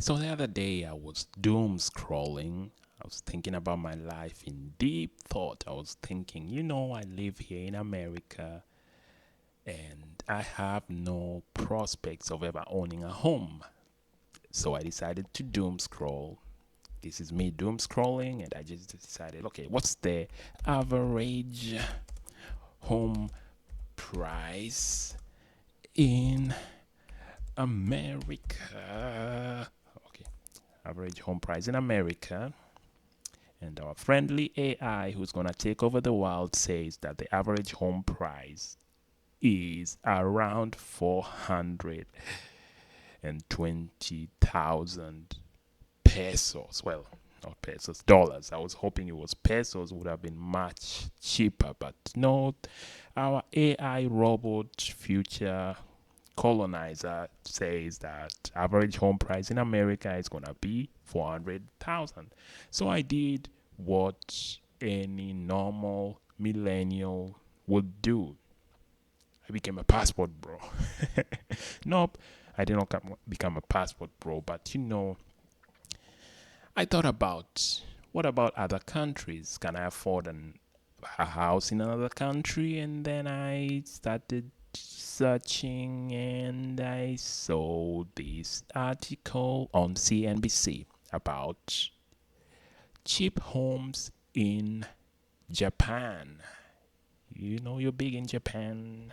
So the other day I was doom scrolling. I was thinking about my life in deep thought. I was thinking, I live here in America and I have no prospects of ever owning a home. So I decided to doom scroll. This is me doom scrolling, and I just decided, okay, what's the average home price in America? Okay, average home price in America. And our friendly AI, who's going to take over the world, says that the average home price is around 420,000 pesos. Well, not pesos, dollars. I was hoping it was pesos, would have been much cheaper, but no. Our AI robot future colonizer says that average home price in America is gonna be 400,000. So I did what any normal millennial would do. I became a passport bro. Nope, I did not become a passport bro, but I thought about what about other countries? Can I afford a house in another country? And then I started searching and I saw this article on CNBC about cheap homes in Japan. You're big in Japan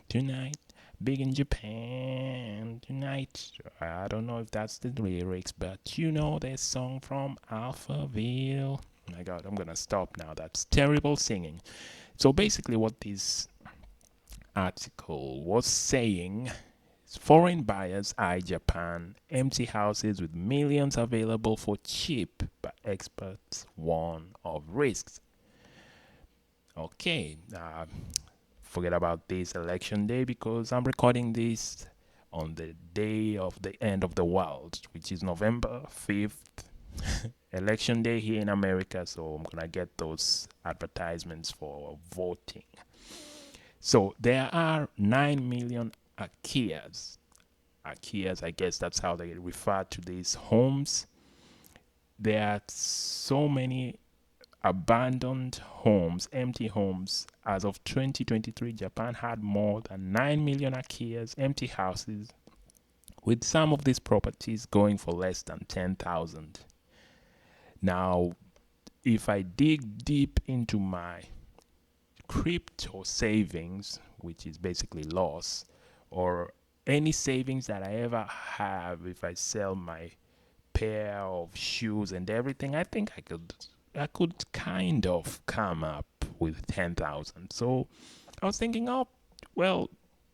tonight. Big in Japan tonight. I don't know if that's the lyrics, but there's song from Alphaville. My God, I'm gonna stop now. That's terrible singing. So basically, what this article was saying is foreign buyers eye Japan, empty houses with millions available for cheap, but experts warn of risks. Okay, forget about this election day because I'm recording this on the day of the end of the world, which is November 5th, election day here in America. So I'm gonna get those advertisements for voting. So there are 9 million Akiyas. Akiyas, I guess that's how they refer to these homes. There are so many abandoned homes, empty homes. As of 2023, Japan had more than 9 million Akiyas, empty houses, with some of these properties going for less than 10,000. Now, if I dig deep into my crypto savings, which is basically loss, or any savings that I ever have, if I sell my pair of shoes and everything, I think I could kind of come up with 10,000. So I was thinking, oh, well,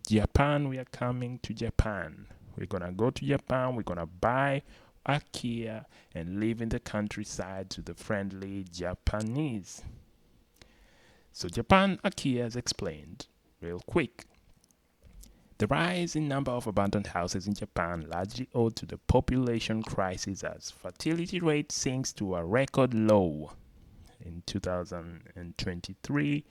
Japan, we are coming to Japan. We're gonna go to Japan. We're gonna buy a Kia and live in the countryside to the friendly Japanese. So Japan Akiyas has explained real quick. The rise in number of abandoned houses in Japan largely owed to the population crisis as fertility rate sinks to a record low in 2023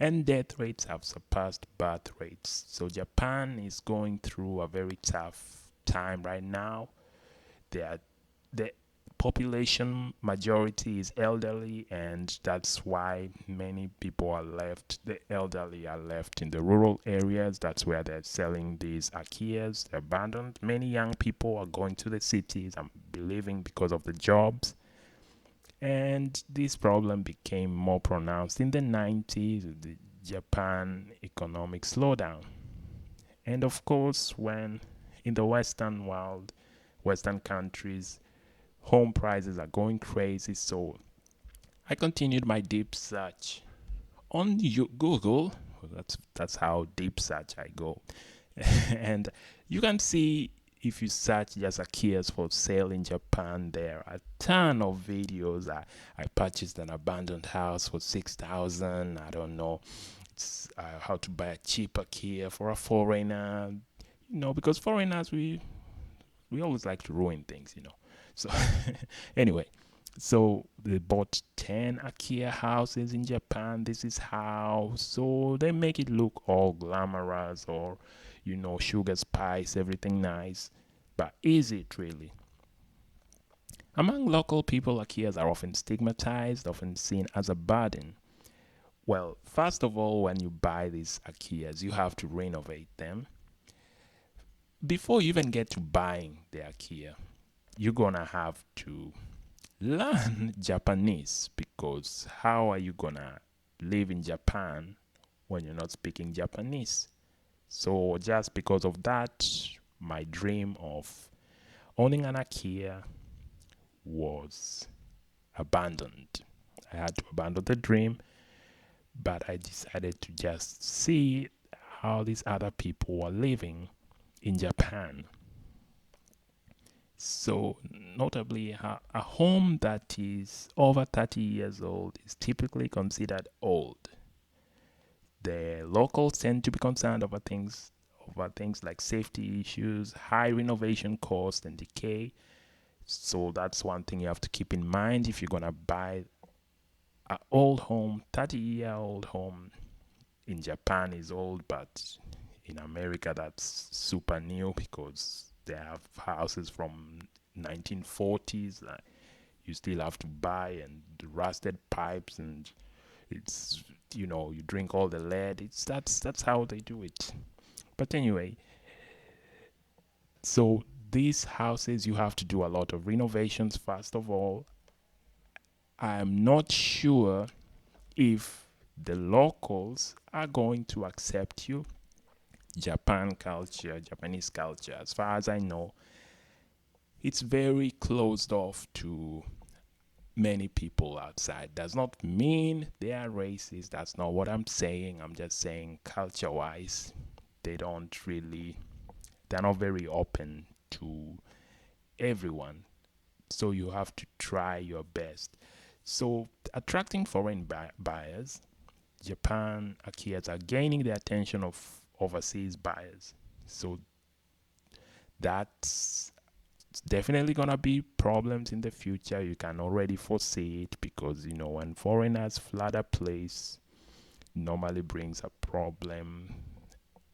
and death rates have surpassed birth rates. So Japan is going through a very tough time right now. The population majority is elderly, and that's why many people are left. The elderly are left in the rural areas. That's where they're selling these Akiyas. They're abandoned. Many young people are going to the cities, I'm believing, because of the jobs. And this problem became more pronounced in the 90s with the Japan economic slowdown. And of course, when in the Western world, Western countries, home prices are going crazy. So I continued my deep search on Google. That's how deep search I go. And you can see if you search just Akiyas for sale in Japan, there are a ton of videos. I purchased an abandoned house for 6,000. I don't know. It's how to buy a cheap Kia for a foreigner. Because foreigners we always like to ruin things. So anyway, so they bought 10 Akira houses in Japan. This is how. So they make it look all glamorous or sugar spice, everything nice. But is it really? Among local people, Akiyas are often stigmatized, often seen as a burden. Well, first of all, when you buy these Akiyas, you have to renovate them. Before you even get to buying the Akiya, you're gonna have to learn Japanese, because how are you gonna live in Japan when you're not speaking Japanese? So, just because of that, my dream of owning an Akiya was abandoned. I had to abandon the dream, but I decided to just see how these other people were living in Japan. So, notably, a home that is over 30 years old is typically considered old. The locals tend to be concerned over things like safety issues, high renovation costs, and decay. So that's one thing you have to keep in mind if you're gonna buy an old home. 30-year-old home in Japan is old, but in America that's super new because they have houses from 1940s. You still have to buy, and the rusted pipes, and it's, you drink all the lead. That's how they do it. But anyway, so these houses, you have to do a lot of renovations. First of all, I'm not sure if the locals are going to accept you. Japanese culture, as far as I know, it's very closed off to many people outside. Does not mean they are racist. That's not what I'm saying. I'm just saying culture wise, they don't really, they're not very open to everyone. So you have to try your best. So, attracting foreign buyers, Japan Akiyas are gaining the attention of overseas buyers. So, that's definitely gonna be problems in the future. You can already foresee it because when foreigners flood a place, normally brings a problem,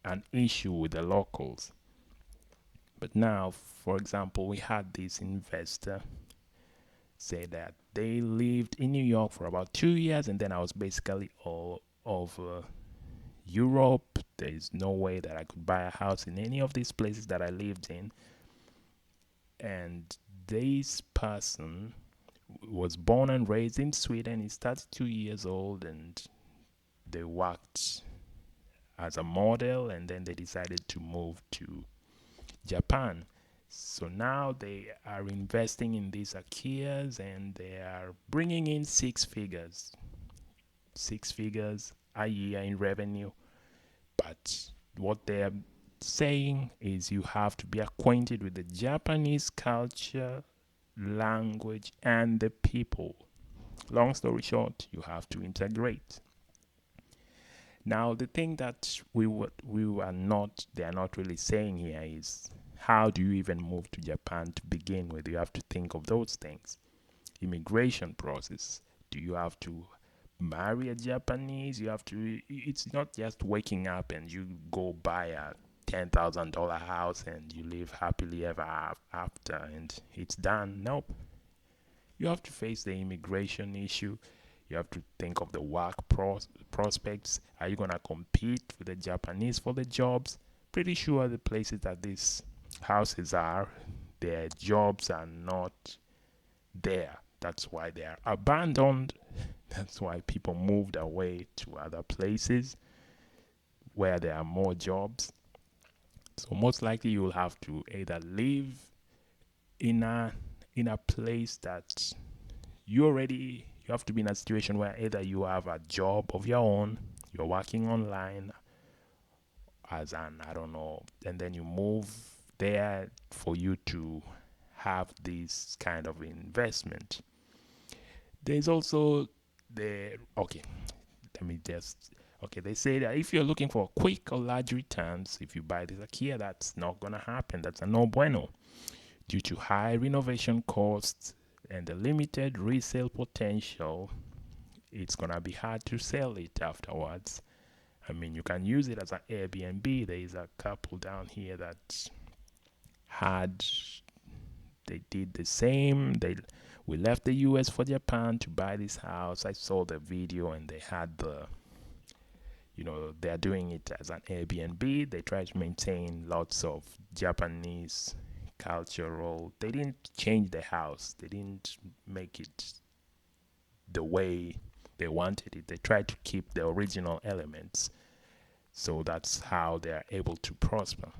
an issue with the locals. But now, for example, we had this investor say that they lived in New York for about 2 years, and then I was basically all over Europe. There's no way that I could buy a house in any of these places that I lived in. And this person was born and raised in Sweden. He's 32 years old, and they worked as a model, and then they decided to move to Japan. So now they are investing in these Akiyas, and they are bringing in six figures a year in revenue. But what they are saying is you have to be acquainted with the Japanese culture, language, and the people. Long story short, you have to integrate. Now, the thing that they are not really saying here is how do you even move to Japan to begin with? You have to think of those things. Immigration process. Do you have to marry a Japanese? It's not just waking up and you go buy a $10,000 house and you live happily ever after and it's done. Nope. You have to face the immigration issue. You have to think of the work prospects. Are you going to compete with the Japanese for the jobs? Pretty sure the places that these houses are, their jobs are not there. That's why they are abandoned. That's why people moved away to other places where there are more jobs. So most likely you will have to either live in a place that you have to be in a situation where either you have a job of your own, you're working online as an, I don't know, and then you move there for you to have this kind of investment. There's also okay, let me just, okay, they say that if you're looking for quick or large returns, if you buy this IKEA, that's not gonna happen. That's a no bueno. Due to high renovation costs and the limited resale potential, it's gonna be hard to sell it afterwards. I mean, you can use it as an Airbnb. There is a couple down here that had they did the same. We left the US for Japan to buy this house. I saw the video and they had they're doing it as an Airbnb. They try to maintain lots of Japanese cultural. They didn't change the house. They didn't make it the way they wanted it. They tried to keep the original elements. So that's how they are able to prosper.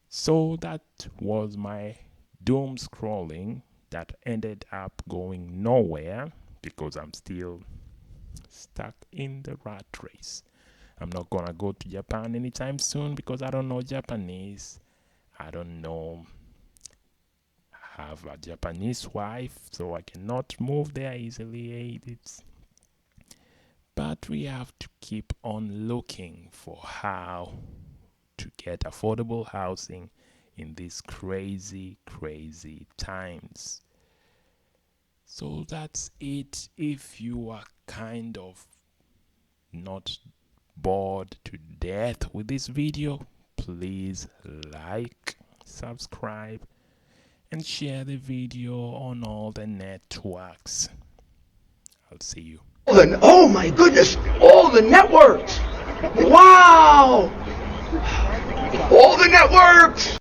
So that was my doom scrolling that ended up going nowhere because I'm still stuck in the rat race. I'm not gonna go to Japan anytime soon because I don't know Japanese. I don't know, have a Japanese wife, so I cannot move there easily. But we have to keep on looking for how to get affordable housing in these crazy, crazy times. So that's it. If you are kind of not bored to death with this video, please like, subscribe, and share the video on all the networks. I'll see you. Oh my goodness, all the networks! Wow! All the networks!